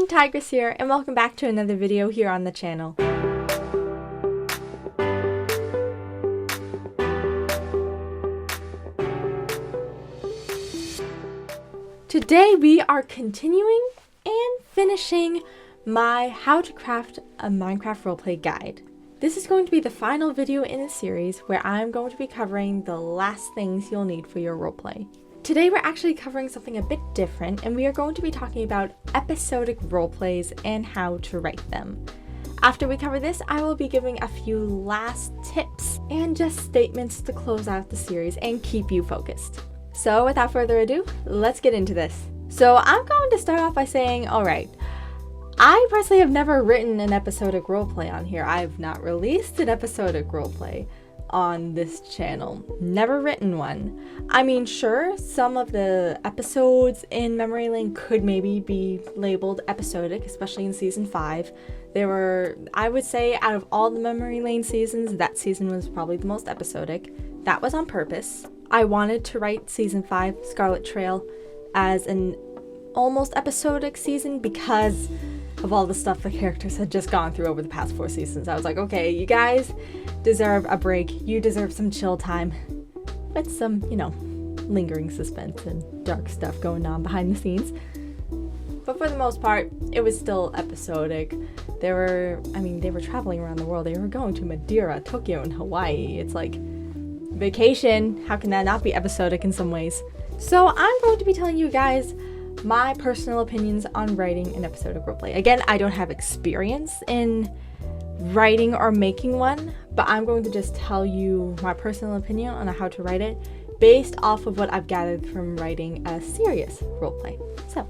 Tigress here, and welcome back to another video here on the channel. Today we are continuing and finishing my how to craft a Minecraft roleplay guide. This is going to be the final video in a series where I'm going to be covering the last things you'll need for your roleplay. Today we're actually covering something a bit different, and we are going to be talking about episodic roleplays and how to write them. After we cover this, I will be giving a few last tips and just statements to close out the series and keep you focused. So without further ado, let's get into this. So I'm going to start off by saying, alright, I personally have never written an episodic roleplay on here. I've not released an episodic roleplay on this channel. Never written one. I mean, sure, some of the episodes in Memory Lane could maybe be labeled episodic, especially in season 5. They were, I would say, out of all the Memory Lane seasons, that season was probably the most episodic. That was on purpose. I wanted to write season 5, Scarlet Trail, as an almost episodic season because of all the stuff the characters had just gone through over the past 4 seasons. I was like, okay, you guys deserve a break. You deserve some chill time with some, lingering suspense and dark stuff going on behind the scenes. But for the most part, it was still episodic. They were traveling around the world. They were going to Madeira, Tokyo, and Hawaii. It's like vacation. How can that not be episodic in some ways? So I'm going to be telling you guys my personal opinions on writing an episodic roleplay. Again, I don't have experience in writing or making one, but I'm going to just tell you my personal opinion on how to write it based off of what I've gathered from writing a serious roleplay. So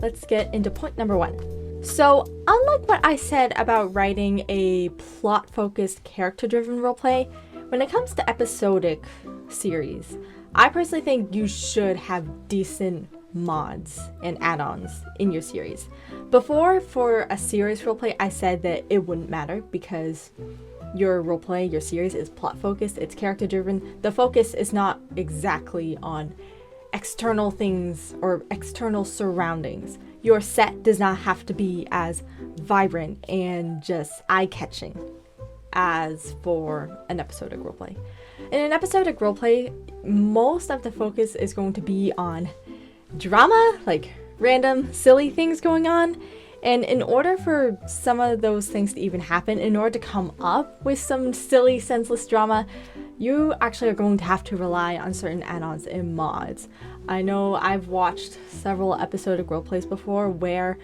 let's get into point number 1. So unlike what I said about writing a plot-focused, character-driven roleplay, when it comes to episodic series, I personally think you should have decent mods and add-ons in your series. Before, for a serious roleplay, I said that it wouldn't matter because your roleplay, your series is plot focused, it's character driven. The focus is not exactly on external things or external surroundings. Your set does not have to be as vibrant and just eye-catching as for an episodic roleplay. In an episodic roleplay, most of the focus is going to be on drama, like random silly things going on, and in order for some of those things to even happen, in order to come up with some silly, senseless drama, you actually are going to have to rely on certain add-ons and mods. I know I've watched several episodic roleplays before where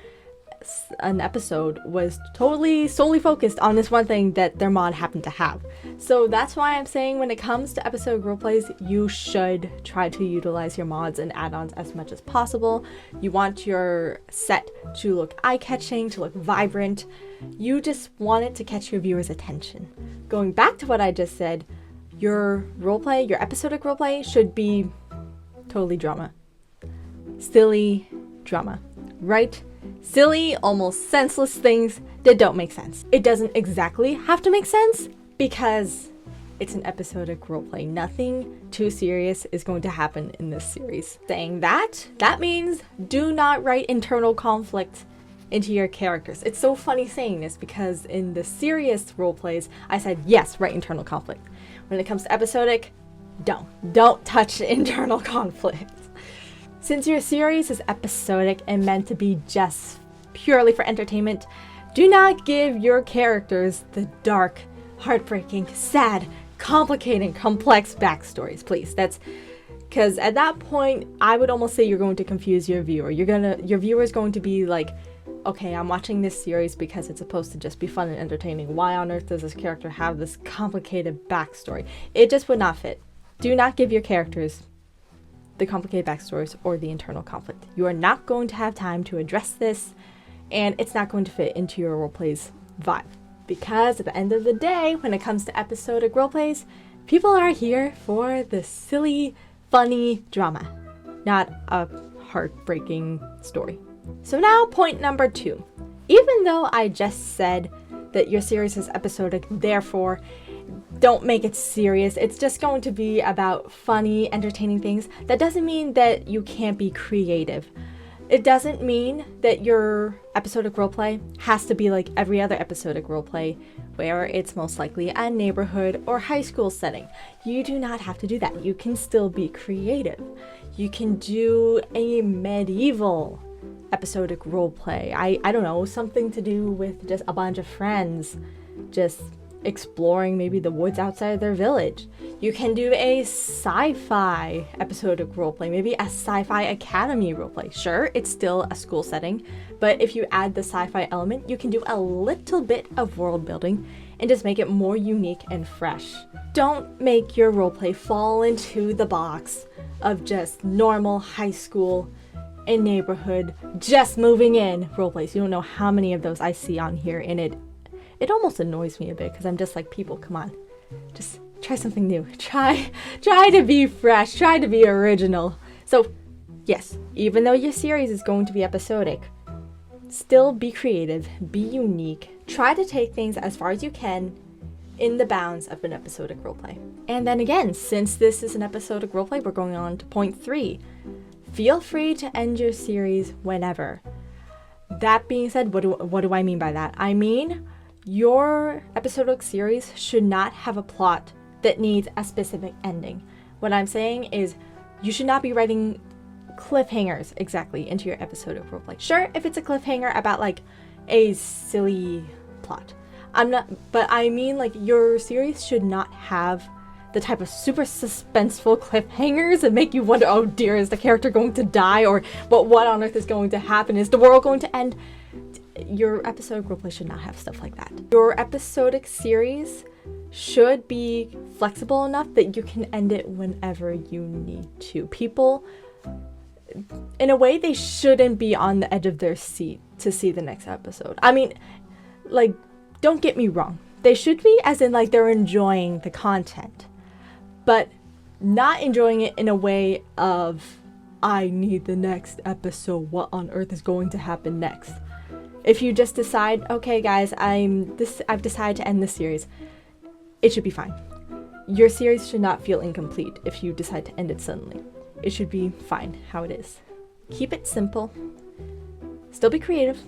an episode was solely focused on this one thing that their mod happened to have. So that's why I'm saying when it comes to episode roleplays, you should try to utilize your mods and add-ons as much as possible. You want your set to look eye-catching, to look vibrant. You just want it to catch your viewers' attention. Going back to what I just said, your roleplay, your episodic roleplay should be totally drama. Silly drama, right? Silly, almost senseless things that don't make sense. It doesn't exactly have to make sense because it's an episodic roleplay. Nothing too serious is going to happen in this series. Saying that means do not write internal conflict into your characters. It's so funny saying this because in the serious roleplays, I said, yes, write internal conflict. When it comes to episodic, don't touch internal conflict. Since your series is episodic and meant to be just purely for entertainment, do not give your characters the dark, heartbreaking, sad, complicated, complex backstories, please. That's because at that point, I would almost say you're going to confuse your viewer. Your viewer is going to be like, okay, I'm watching this series because it's supposed to just be fun and entertaining. Why on earth does this character have this complicated backstory? It just would not fit. Do not give your characters the complicated backstories or the internal conflict. You are not going to have time to address this, and it's not going to fit into your roleplay's vibe. Because at the end of the day, when it comes to episodic roleplays, people are here for the silly, funny drama, not a heartbreaking story. So now point number 2. Even though I just said that your series is episodic, therefore don't make it serious. It's just going to be about funny, entertaining things. That doesn't mean that you can't be creative. It doesn't mean that your episodic roleplay has to be like every other episodic roleplay where it's most likely a neighborhood or high school setting. You do not have to do that. You can still be creative. You can do a medieval episodic roleplay. I don't know, something to do with just a bunch of friends just exploring maybe the woods outside their village. You can do a sci-fi episodic roleplay, maybe a sci-fi academy roleplay. Sure, it's still a school setting, but if you add the sci-fi element, you can do a little bit of world building and just make it more unique and fresh. Don't make your roleplay fall into the box of just normal high school and neighborhood, just moving in roleplays. You don't know how many of those I see on here, and it almost annoys me a bit because I'm just like, people, come on, just try something new. Try to be fresh, try to be original. So yes, even though your series is going to be episodic, still be creative, be unique, try to take things as far as you can in the bounds of an episodic roleplay. And then again, since this is an episodic roleplay, we're going on to point 3. Feel free to end your series whenever. That being said, what do I mean by that? I mean, your episodic series should not have a plot that needs a specific ending. What I'm saying is you should not be writing cliffhangers exactly into your episodic roleplay. Sure, if it's a cliffhanger about like a silly plot. But I mean, like, your series should not have the type of super suspenseful cliffhangers that make you wonder, oh dear, is the character going to die? Or what on earth is going to happen? Is the world going to end? Your episodic roleplay should not have stuff like that. Your episodic series should be flexible enough that you can end it whenever you need to. People, in a way, they shouldn't be on the edge of their seat to see the next episode. I mean, like, don't get me wrong. They should be, as in, like, they're enjoying the content, but not enjoying it in a way of, I need the next episode. What on earth is going to happen next? If you just decide, okay guys, I've decided to end this series, it should be fine. Your series should not feel incomplete if you decide to end it suddenly. It should be fine how it is. Keep it simple. Still be creative,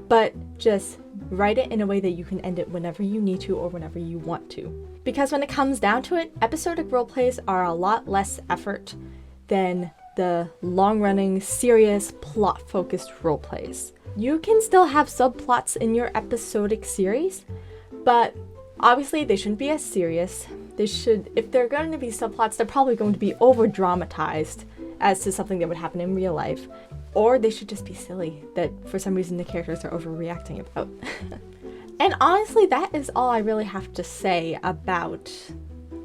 but just write it in a way that you can end it whenever you need to or whenever you want to. Because when it comes down to it, episodic roleplays are a lot less effort than the long-running, serious, plot-focused roleplays. You can still have subplots in your episodic series, but obviously they shouldn't be as serious. If they're going to be subplots, they're probably going to be over-dramatized as to something that would happen in real life. Or they should just be silly, that for some reason the characters are overreacting about. And honestly, that is all I really have to say about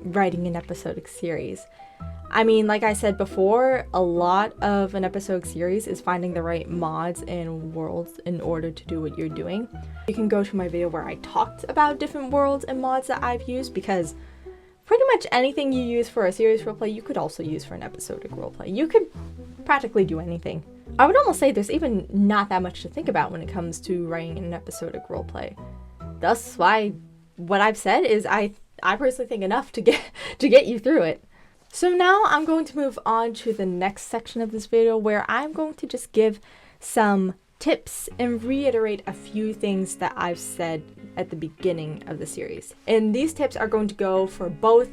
writing an episodic series. I mean, like I said before, a lot of an episodic series is finding the right mods and worlds in order to do what you're doing. You can go to my video where I talked about different worlds and mods that I've used, because pretty much anything you use for a series roleplay, you could also use for an episodic roleplay. You could practically do anything. I would almost say there's even not that much to think about when it comes to writing an episodic roleplay. Thus why what I've said is I personally think enough to get you through it. So now I'm going to move on to the next section of this video, where I'm going to just give some tips and reiterate a few things that I've said at the beginning of the series. And these tips are going to go for both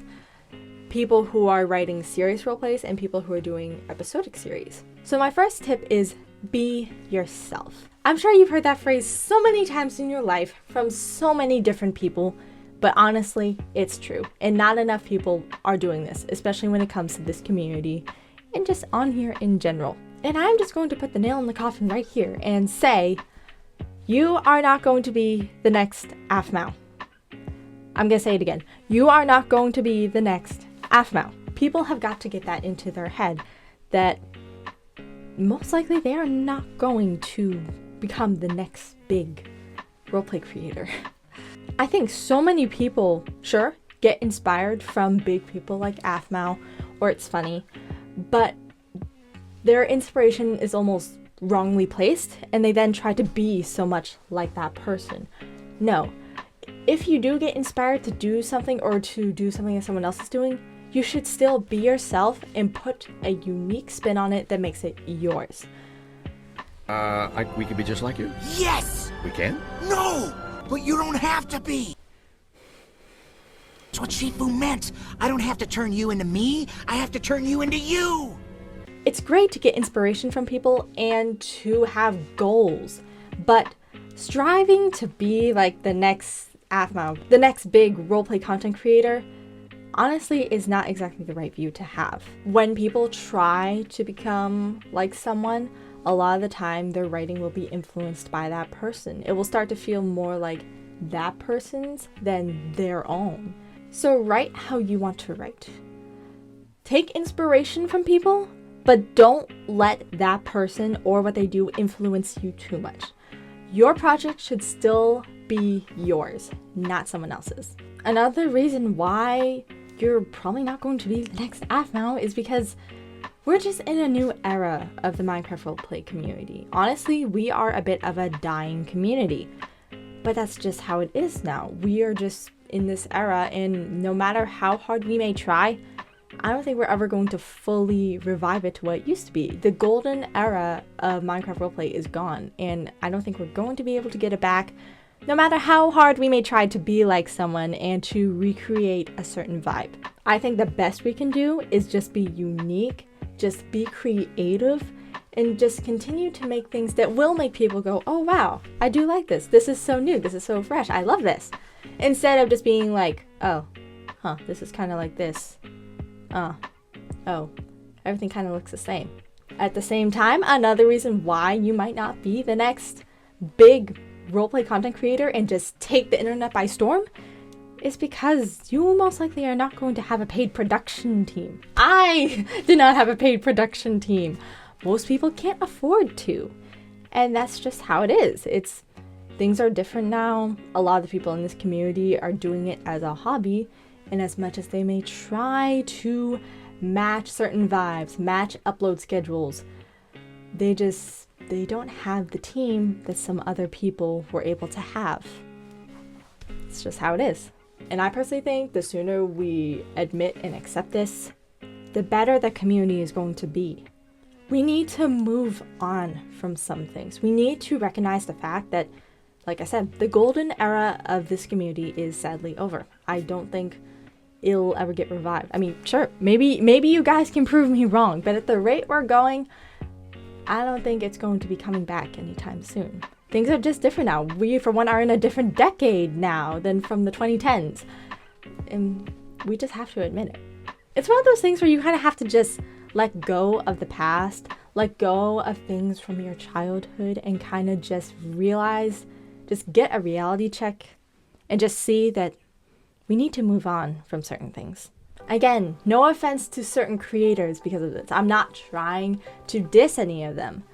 people who are writing series roleplays and people who are doing episodic series. So my first tip is be yourself. I'm sure you've heard that phrase so many times in your life from so many different people, but honestly, it's true. And not enough people are doing this, especially when it comes to this community and just on here in general. And I'm just going to put the nail in the coffin right here and say, you are not going to be the next Afmao. I'm going to say it again. You are not going to be the next Afmao. People have got to get that into their head, that most likely they are not going to become the next big roleplay creator. I think so many people, sure, get inspired from big people like Afmao or It's Funny, but their inspiration is almost wrongly placed, and they then try to be so much like that person. No. If you do get inspired to do something or to do something that someone else is doing, you should still be yourself and put a unique spin on it that makes it yours. We could be just like you. Yes! We can? No! But you don't have to be! That's what Shifu meant. I don't have to turn you into me. I have to turn you into you! It's great to get inspiration from people and to have goals, but striving to be like the next the next big roleplay content creator honestly is not exactly the right view to have. When people try to become like someone, a lot of the time their writing will be influenced by that person. It will start to feel more like that person's than their own. So write how you want to write. Take inspiration from people, but don't let that person or what they do influence you too much. Your project should still be yours, not someone else's. Another reason why you're probably not going to be the next AFMAO is because we're just in a new era of the Minecraft roleplay community. Honestly, we are a bit of a dying community, but that's just how it is now. We are just in this era, and no matter how hard we may try, I don't think we're ever going to fully revive it to what it used to be. The golden era of Minecraft roleplay is gone, and I don't think we're going to be able to get it back, no matter how hard we may try to be like someone and to recreate a certain vibe. I think the best we can do is just be unique, just be creative, and just continue to make things that will make people go, oh wow, I do like this. This is so new. This is so fresh. I love this. Instead of just being like, oh, this is kind of like this. Oh, everything kind of looks the same. At the same time, another reason why you might not be the next big roleplay content creator and just take the internet by storm is because you most likely are not going to have a paid production team. I did not have a paid production team. Most people can't afford to. And that's just how it is. Things are different now. A lot of the people in this community are doing it as a hobby. And as much as they may try to match certain vibes, match upload schedules, they don't have the team that some other people were able to have. It's just how it is. And I personally think the sooner we admit and accept this, the better the community is going to be. We need to move on from some things. We need to recognize the fact that, like I said, the golden era of this community is sadly over. I don't think it'll ever get revived. I mean, sure, maybe you guys can prove me wrong, but at the rate we're going, I don't think it's going to be coming back anytime soon. Things are just different now. We, for one, are in a different decade now than from the 2010s. And we just have to admit it. It's one of those things where you kind of have to just let go of the past, let go of things from your childhood, and kind of just realize, just get a reality check, and just see that we need to move on from certain things. Again, no offense to certain creators because of this. I'm not trying to diss any of them,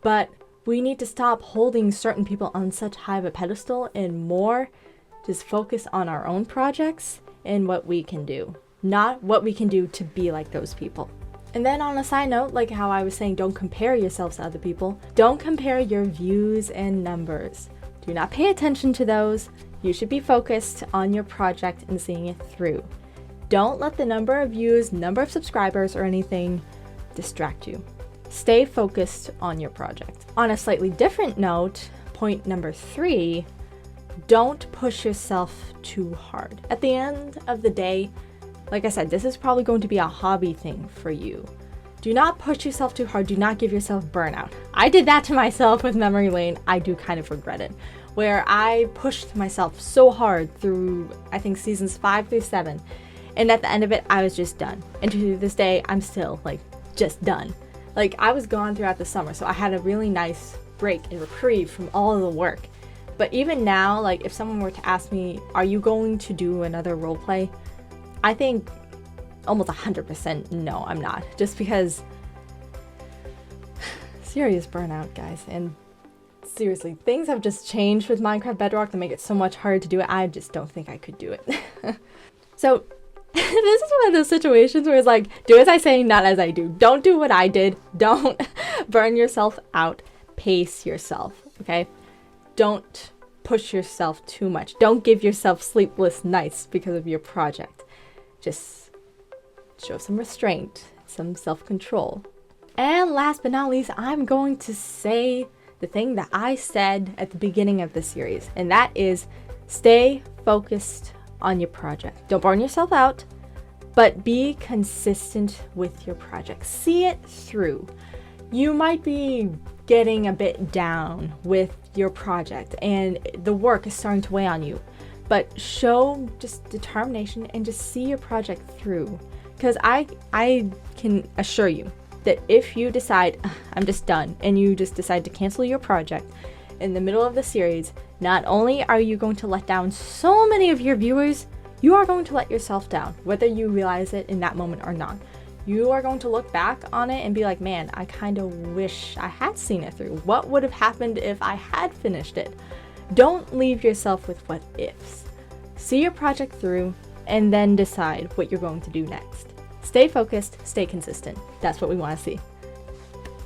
but we need to stop holding certain people on such high of a pedestal and more just focus on our own projects and what we can do, not what we can do to be like those people. And then on a side note, like how I was saying, don't compare yourselves to other people. Don't compare your views and numbers. Do not pay attention to those. You should be focused on your project and seeing it through. Don't let the number of views, number of subscribers, or anything distract you. Stay focused on your project. On a slightly different note, point number 3, don't push yourself too hard. At the end of the day, like I said, this is probably going to be a hobby thing for you. Do not push yourself too hard. Do not give yourself burnout. I did that to myself with Memory Lane. I do kind of regret it. Where I pushed myself so hard through, I think, seasons 5 through 7. And at the end of it, I was just done. And to this day, I'm still, just done. I was gone throughout the summer, so I had a really nice break and reprieve from all of the work. But even now, if someone were to ask me, are you going to do another roleplay? I think almost 100% no, I'm not. Just because serious burnout, guys. And seriously, things have just changed with Minecraft Bedrock that make it so much harder to do it. I just don't think I could do it. So this is one of those situations where it's do as I say, not as I do. Don't do what I did. Don't burn yourself out. Pace yourself, okay? Don't push yourself too much. Don't give yourself sleepless nights because of your project. Just show some restraint, some self-control. And last but not least, I'm going to say the thing that I said at the beginning of the series, and that is stay focused on your project. Don't burn yourself out, but be consistent with your project. See it through. You might be getting a bit down with your project and the work is starting to weigh on you, but show just determination and just see your project through. Because I can assure you that if you decide, I'm just done, and you just decide to cancel your project in the middle of the series, not only are you going to let down so many of your viewers, you are going to let yourself down, whether you realize it in that moment or not. You are going to look back on it and be like, man, I kind of wish I had seen it through. What would have happened if I had finished it? Don't leave yourself with what ifs. See your project through and then decide what you're going to do next. Stay focused, stay consistent. That's what we want to see.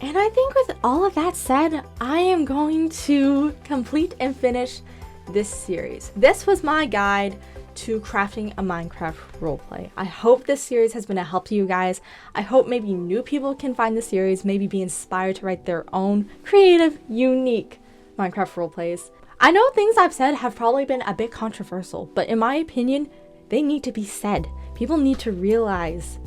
And I think with all of that said, I am going to complete and finish this series. This was my guide to crafting a Minecraft roleplay. I hope this series has been a help to you guys. I hope maybe new people can find the series, maybe be inspired to write their own creative, unique Minecraft roleplays. I know things I've said have probably been a bit controversial, but in my opinion, they need to be said. People need to realize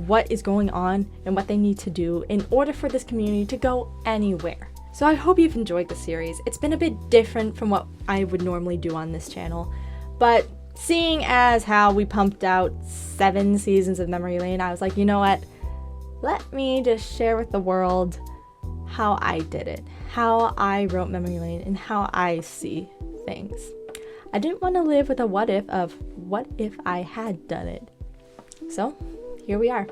what is going on and what they need to do in order for this community to go anywhere. So I hope you've enjoyed the series. It's been a bit different from what I would normally do on this channel, but seeing as how we pumped out 7 seasons of Memory Lane, I was like, you know what? Let me just share with the world how I did it, how I wrote Memory Lane, and how I see things. I didn't want to live with a what if of what if I had done it. So here we are.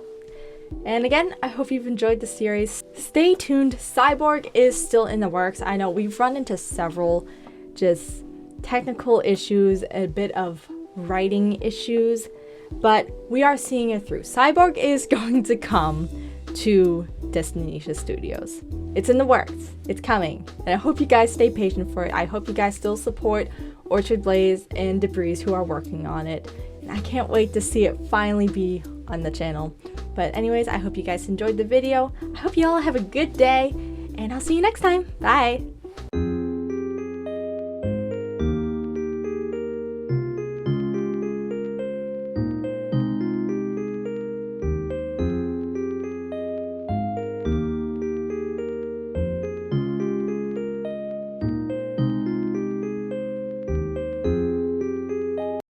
And again, I hope you've enjoyed the series. Stay tuned. Cyborg is still in the works. I know we've run into several just technical issues, a bit of writing issues, but we are seeing it through. Cyborg is going to come to Destinisha Studios. It's in the works. It's coming. And I hope you guys stay patient for it. I hope you guys still support Orchard Blaze and Debris who are working on it. And I can't wait to see it finally be on the channel. But anyways, I hope you guys enjoyed the video. I hope you all have a good day, and I'll see you next time. Bye!